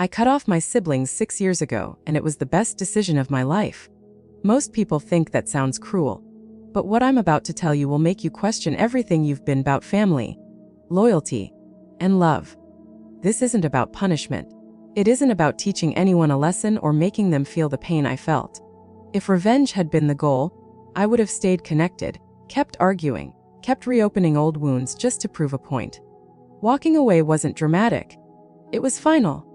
I cut off my siblings 6 years ago, and it was the best decision of my life. Most people think that sounds cruel. But what I'm about to tell you will make you question everything you've been about: family, loyalty, and love. This isn't about punishment. It isn't about teaching anyone a lesson or making them feel the pain I felt. If revenge had been the goal, I would have stayed connected, kept arguing, kept reopening old wounds just to prove a point. Walking away wasn't dramatic. It was final.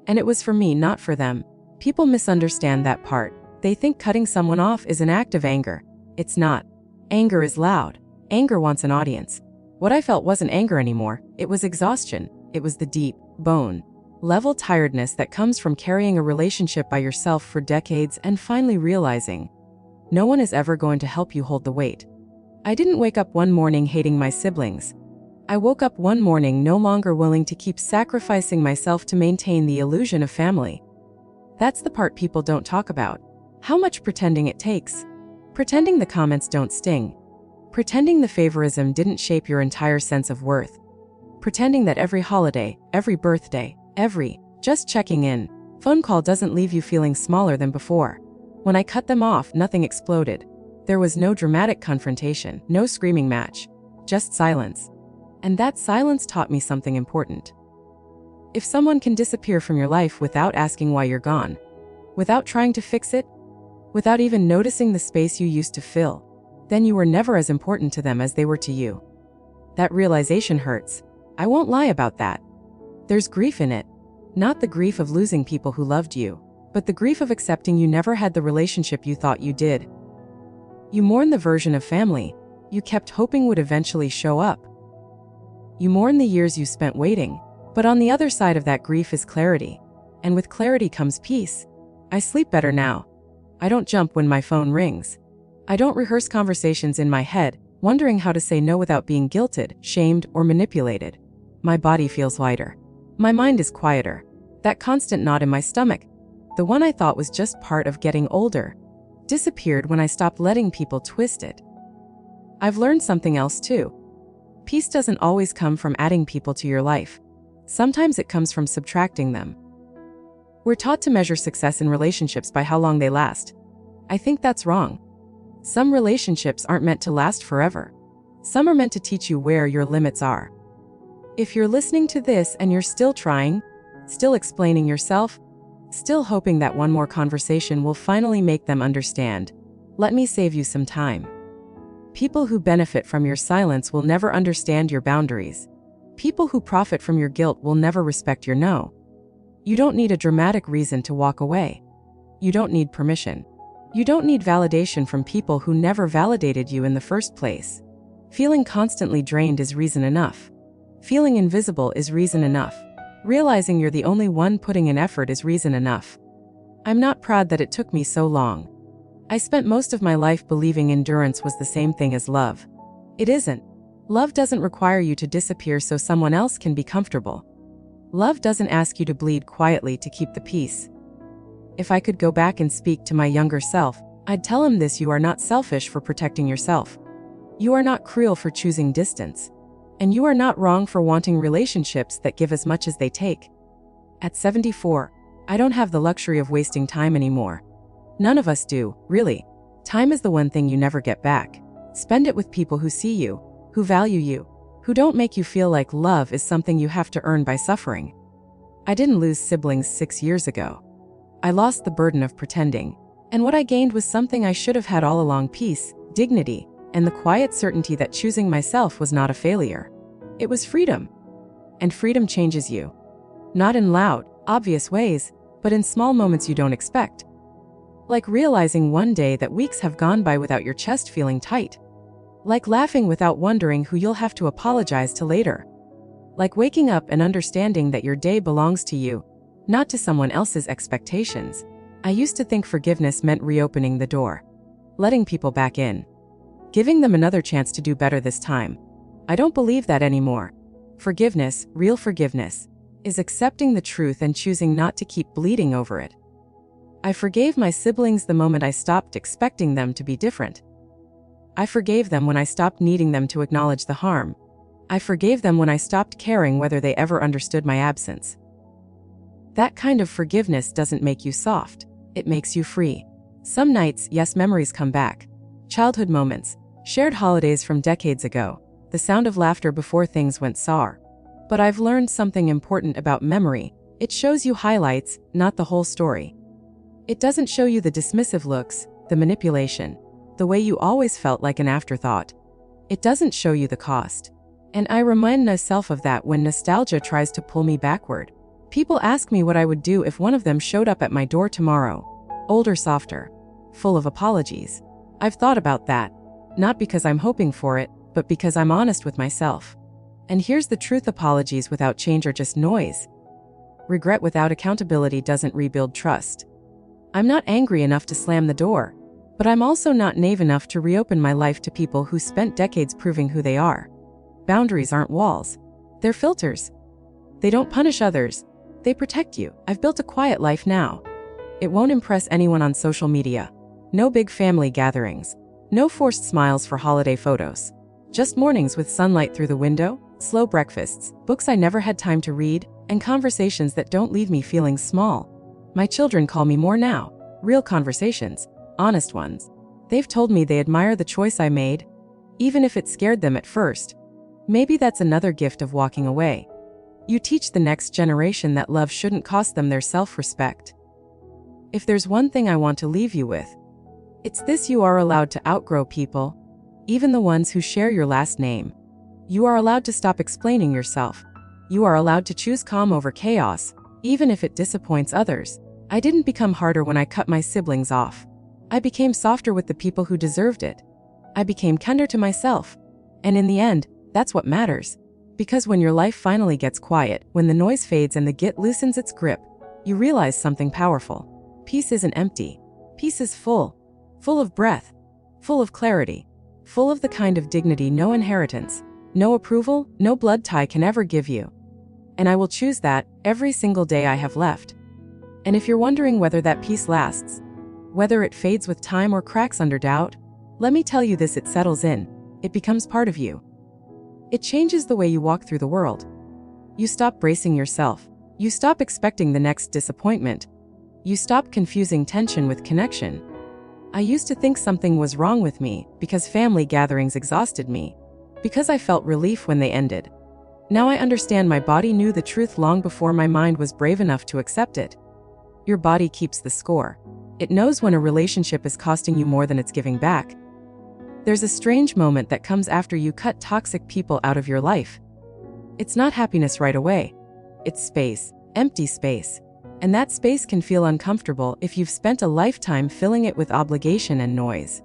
And it was for me, not for them. People misunderstand that part. They think cutting someone off is an act of anger. It's not. Anger is loud. Anger wants an audience. What I felt wasn't anger anymore. It was exhaustion. It was the deep, bone-level tiredness that comes from carrying a relationship by yourself for decades and finally realizing no one is ever going to help you hold the weight. I didn't wake up one morning hating my siblings. I woke up one morning no longer willing to keep sacrificing myself to maintain the illusion of family. That's the part people don't talk about. How much pretending it takes. Pretending the comments don't sting. Pretending the favorism didn't shape your entire sense of worth. Pretending that every holiday, every birthday, every just checking in phone call doesn't leave you feeling smaller than before. When I cut them off, nothing exploded. There was no dramatic confrontation, no screaming match, just silence. And that silence taught me something important. If someone can disappear from your life without asking why you're gone, without trying to fix it, without even noticing the space you used to fill, then you were never as important to them as they were to you. That realization hurts. I won't lie about that. There's grief in it. Not the grief of losing people who loved you, but the grief of accepting you never had the relationship you thought you did. You mourn the version of family you kept hoping would eventually show up. You mourn the years you spent waiting, but on the other side of that grief is clarity. And with clarity comes peace. I sleep better now. I don't jump when my phone rings. I don't rehearse conversations in my head, wondering how to say no without being guilted, shamed, or manipulated. My body feels lighter. My mind is quieter. That constant knot in my stomach, the one I thought was just part of getting older, disappeared when I stopped letting people twist it. I've learned something else too. Peace doesn't always come from adding people to your life. Sometimes it comes from subtracting them. We're taught to measure success in relationships by how long they last. I think that's wrong. Some relationships aren't meant to last forever. Some are meant to teach you where your limits are. If you're listening to this and you're still trying, still explaining yourself, still hoping that one more conversation will finally make them understand, let me save you some time. People who benefit from your silence will never understand your boundaries. People who profit from your guilt will never respect your no. You don't need a dramatic reason to walk away. You don't need permission. You don't need validation from people who never validated you in the first place. Feeling constantly drained is reason enough. Feeling invisible is reason enough. Realizing you're the only one putting in effort is reason enough. I'm not proud that it took me so long. I spent most of my life believing endurance was the same thing as love. It isn't. Love doesn't require you to disappear so someone else can be comfortable. Love doesn't ask you to bleed quietly to keep the peace. If I could go back and speak to my younger self, I'd tell him this: you are not selfish for protecting yourself. You are not cruel for choosing distance. And you are not wrong for wanting relationships that give as much as they take. At 74, I don't have the luxury of wasting time anymore. None of us do, really. Time is the one thing you never get back. Spend it with people who see you, who value you, who don't make you feel like love is something you have to earn by suffering. I didn't lose siblings 6 years ago. I lost the burden of pretending, and what I gained was something I should have had all along: peace, dignity, and the quiet certainty that choosing myself was not a failure. It was freedom. And freedom changes you. Not in loud, obvious ways, but in small moments you don't expect. Like realizing one day that weeks have gone by without your chest feeling tight. Like laughing without wondering who you'll have to apologize to later. Like waking up and understanding that your day belongs to you, not to someone else's expectations. I used to think forgiveness meant reopening the door, letting people back in, giving them another chance to do better this time. I don't believe that anymore. Forgiveness, real forgiveness, is accepting the truth and choosing not to keep bleeding over it. I forgave my siblings the moment I stopped expecting them to be different. I forgave them when I stopped needing them to acknowledge the harm. I forgave them when I stopped caring whether they ever understood my absence. That kind of forgiveness doesn't make you soft. It makes you free. Some nights, yes, memories come back. Childhood moments, shared holidays from decades ago, the sound of laughter before things went sour. But I've learned something important about memory. It shows you highlights, not the whole story. It doesn't show you the dismissive looks, the manipulation, the way you always felt like an afterthought. It doesn't show you the cost. And I remind myself of that when nostalgia tries to pull me backward. People ask me what I would do if one of them showed up at my door tomorrow. Older, softer, full of apologies. I've thought about that, not because I'm hoping for it, but because I'm honest with myself. And here's the truth: apologies without change are just noise. Regret without accountability doesn't rebuild trust. I'm not angry enough to slam the door, but I'm also not naive enough to reopen my life to people who spent decades proving who they are. Boundaries aren't walls. They're filters. They don't punish others. They protect you. I've built a quiet life now. It won't impress anyone on social media. No big family gatherings. No forced smiles for holiday photos. Just mornings with sunlight through the window, slow breakfasts, books I never had time to read, and conversations that don't leave me feeling small. My children call me more now. Real conversations. Honest ones. They've told me they admire the choice I made, even if it scared them at first. Maybe that's another gift of walking away. You teach the next generation that love shouldn't cost them their self-respect. If there's one thing I want to leave you with, it's this: you are allowed to outgrow people, even the ones who share your last name. You are allowed to stop explaining yourself. You are allowed to choose calm over chaos, even if it disappoints others. I didn't become harder when I cut my siblings off. I became softer with the people who deserved it. I became kinder to myself. And in the end, that's what matters. Because when your life finally gets quiet, when the noise fades and the guilt loosens its grip, you realize something powerful. Peace isn't empty. Peace is full. Full of breath. Full of clarity. Full of the kind of dignity no inheritance, no approval, no blood tie can ever give you. And I will choose that every single day I have left. And if you're wondering whether that peace lasts, whether it fades with time or cracks under doubt, let me tell you this: it settles in. It becomes part of you. It changes the way you walk through the world. You stop bracing yourself. You stop expecting the next disappointment. You stop confusing tension with connection. I used to think something was wrong with me because family gatherings exhausted me, because I felt relief when they ended. Now I understand my body knew the truth long before my mind was brave enough to accept it. Your body keeps the score. It knows when a relationship is costing you more than it's giving back. There's a strange moment that comes after you cut toxic people out of your life. It's not happiness right away. It's space, empty space. And that space can feel uncomfortable if you've spent a lifetime filling it with obligation and noise.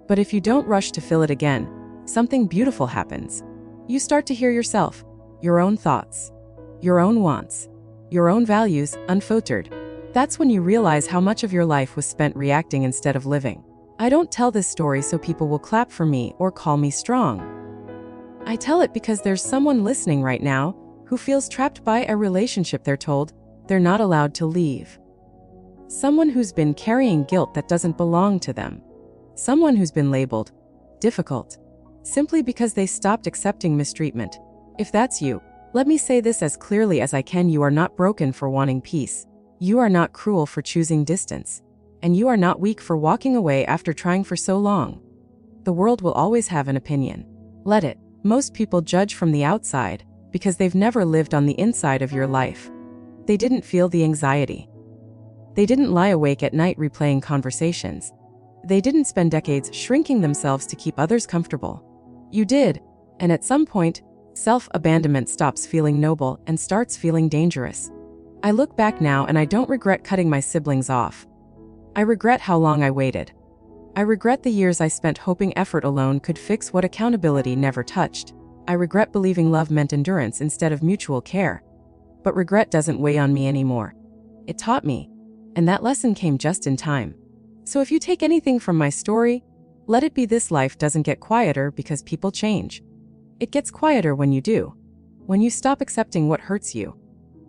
But if you don't rush to fill it again, something beautiful happens. You start to hear yourself, your own thoughts, your own wants, your own values, unfiltered. That's when you realize how much of your life was spent reacting instead of living. I don't tell this story so people will clap for me or call me strong. I tell it because there's someone listening right now who feels trapped by a relationship they're told they're not allowed to leave. Someone who's been carrying guilt that doesn't belong to them. Someone who's been labeled difficult simply because they stopped accepting mistreatment. If that's you, let me say this as clearly as I can: you are not broken for wanting peace. You are not cruel for choosing distance. And you are not weak for walking away after trying for so long. The world will always have an opinion. Let it. Most people judge from the outside because they've never lived on the inside of your life. They didn't feel the anxiety. They didn't lie awake at night replaying conversations. They didn't spend decades shrinking themselves to keep others comfortable. You did, and at some point, self-abandonment stops feeling noble and starts feeling dangerous. I look back now and I don't regret cutting my siblings off. I regret how long I waited. I regret the years I spent hoping effort alone could fix what accountability never touched. I regret believing love meant endurance instead of mutual care. But regret doesn't weigh on me anymore. It taught me, and that lesson came just in time. So if you take anything from my story, let it be this: life doesn't get quieter because people change. It gets quieter when you do. When you stop accepting what hurts you.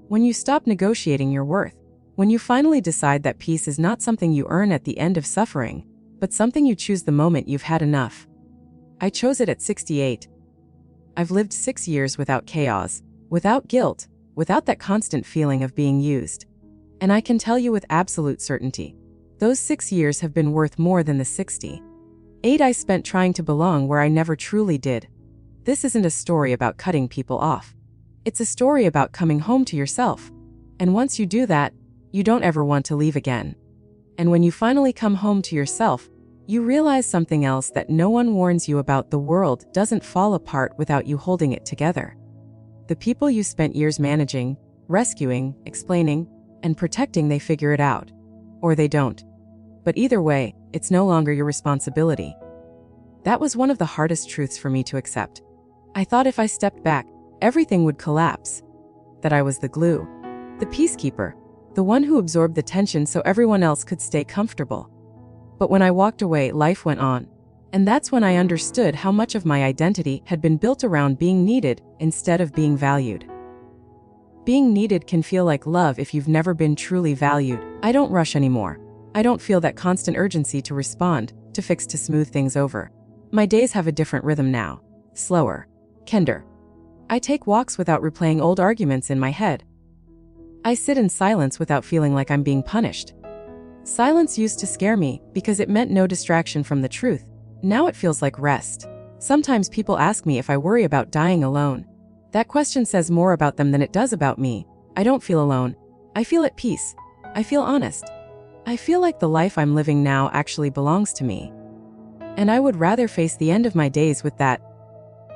When you stop negotiating your worth. When you finally decide that peace is not something you earn at the end of suffering, but something you choose the moment you've had enough. I chose it at 68. I've lived 6 years without chaos, without guilt, without that constant feeling of being used. And I can tell you with absolute certainty, those 6 years have been worth more than the 68 I spent trying to belong where I never truly did. This isn't a story about cutting people off. It's a story about coming home to yourself. And once you do that, you don't ever want to leave again. And when you finally come home to yourself, you realize something else that no one warns you about: the world doesn't fall apart without you holding it together. The people you spent years managing, rescuing, explaining, and protecting, they figure it out. Or they don't. But either way, it's no longer your responsibility. That was one of the hardest truths for me to accept. I thought if I stepped back, everything would collapse. That I was the glue, the peacekeeper, the one who absorbed the tension so everyone else could stay comfortable. But when I walked away, life went on. And that's when I understood how much of my identity had been built around being needed instead of being valued. Being needed can feel like love if you've never been truly valued. I don't rush anymore. I don't feel that constant urgency to respond, to fix, to smooth things over. My days have a different rhythm now. Slower. Kinder. I take walks without replaying old arguments in my head. I sit in silence without feeling like I'm being punished. Silence used to scare me because it meant no distraction from the truth. Now it feels like rest. Sometimes people ask me if I worry about dying alone. That question says more about them than it does about me. I don't feel alone. I feel at peace. I feel honest. I feel like the life I'm living now actually belongs to me. And I would rather face the end of my days with that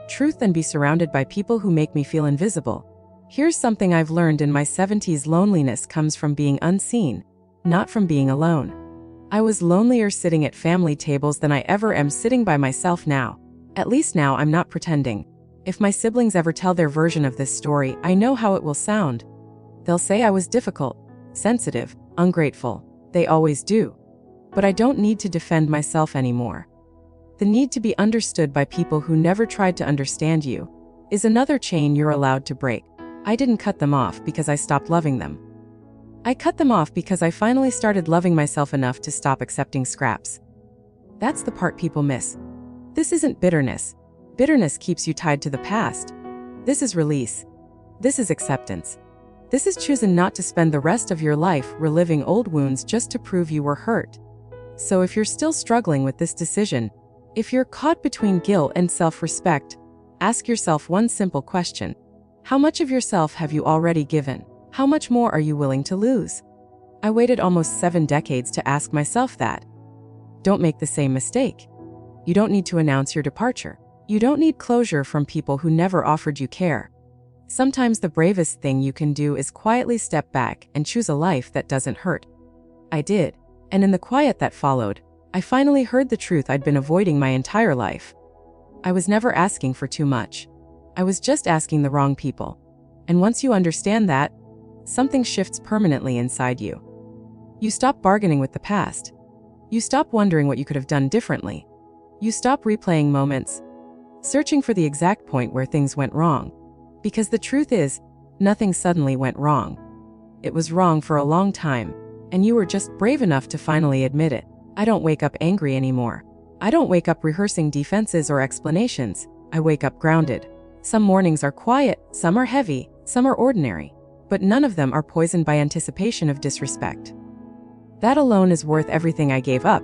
truth than be surrounded by people who make me feel invisible. Here's something I've learned in my 70s: loneliness comes from being unseen, not from being alone. I was lonelier sitting at family tables than I ever am sitting by myself now. At least now I'm not pretending. If my siblings ever tell their version of this story, I know how it will sound. They'll say I was difficult, sensitive, ungrateful. They always do. But I don't need to defend myself anymore. The need to be understood by people who never tried to understand you is another chain you're allowed to break. I didn't cut them off because I stopped loving them. I cut them off because I finally started loving myself enough to stop accepting scraps. That's the part people miss. This isn't bitterness. Bitterness keeps you tied to the past. This is release. This is acceptance. This is choosing not to spend the rest of your life reliving old wounds just to prove you were hurt. So if you're still struggling with this decision, if you're caught between guilt and self-respect, ask yourself one simple question. How much of yourself have you already given? How much more are you willing to lose? I waited almost 7 decades to ask myself that. Don't make the same mistake. You don't need to announce your departure. You don't need closure from people who never offered you care. Sometimes the bravest thing you can do is quietly step back and choose a life that doesn't hurt. I did, and in the quiet that followed, I finally heard the truth I'd been avoiding my entire life. I was never asking for too much. I was just asking the wrong people. And once you understand that, something shifts permanently inside you. You stop bargaining with the past. You stop wondering what you could have done differently. You stop replaying moments, searching for the exact point where things went wrong. Because the truth is, nothing suddenly went wrong. It was wrong for a long time, and you were just brave enough to finally admit it. I don't wake up angry anymore. I don't wake up rehearsing defenses or explanations. I wake up grounded. Some mornings are quiet, some are heavy, some are ordinary, but none of them are poisoned by anticipation of disrespect. That alone is worth everything I gave up.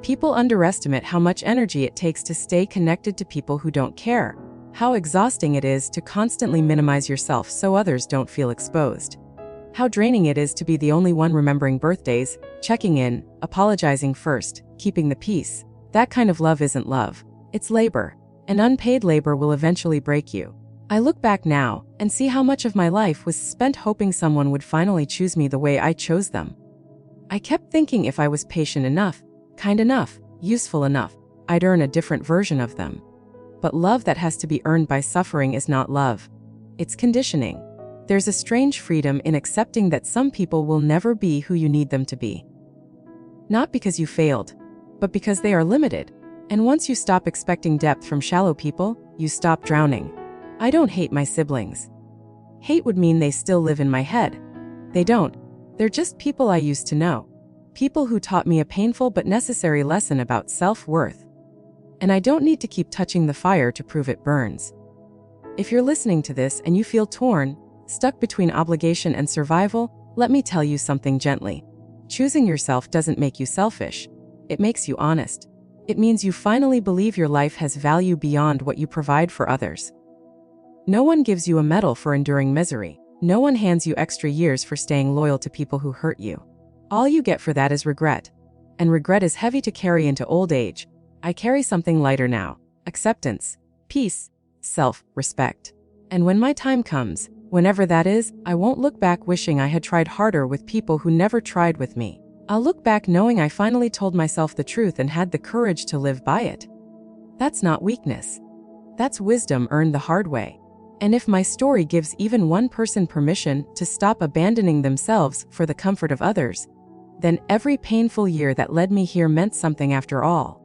People underestimate how much energy it takes to stay connected to people who don't care, how exhausting it is to constantly minimize yourself so others don't feel exposed, how draining it is to be the only one remembering birthdays, checking in, apologizing first, keeping the peace. That kind of love isn't love. It's labor, and unpaid labor will eventually break you. I look back now and see how much of my life was spent hoping someone would finally choose me the way I chose them. I kept thinking if I was patient enough, kind enough, useful enough, I'd earn a different version of them. But love that has to be earned by suffering is not love. It's conditioning. There's a strange freedom in accepting that some people will never be who you need them to be. Not because you failed, but because they are limited. And once you stop expecting depth from shallow people, you stop drowning. I don't hate my siblings. Hate would mean they still live in my head. They don't. They're just people I used to know. People who taught me a painful but necessary lesson about self-worth. And I don't need to keep touching the fire to prove it burns. If you're listening to this and you feel torn, Stuck between obligation and survival? Let me tell you something gently. Choosing yourself doesn't make you selfish. It makes you honest. It means you finally believe your life has value beyond what you provide for others. No one gives you a medal for enduring misery. No one hands you extra years for staying loyal to people who hurt you. All you get for that is regret. And regret is heavy to carry into old age. I carry something lighter now: acceptance, peace, self-respect. And when my time comes, whenever that is, I won't look back wishing I had tried harder with people who never tried with me. I'll look back knowing I finally told myself the truth and had the courage to live by it. That's not weakness. That's wisdom earned the hard way. And if my story gives even one person permission to stop abandoning themselves for the comfort of others, then every painful year that led me here meant something after all.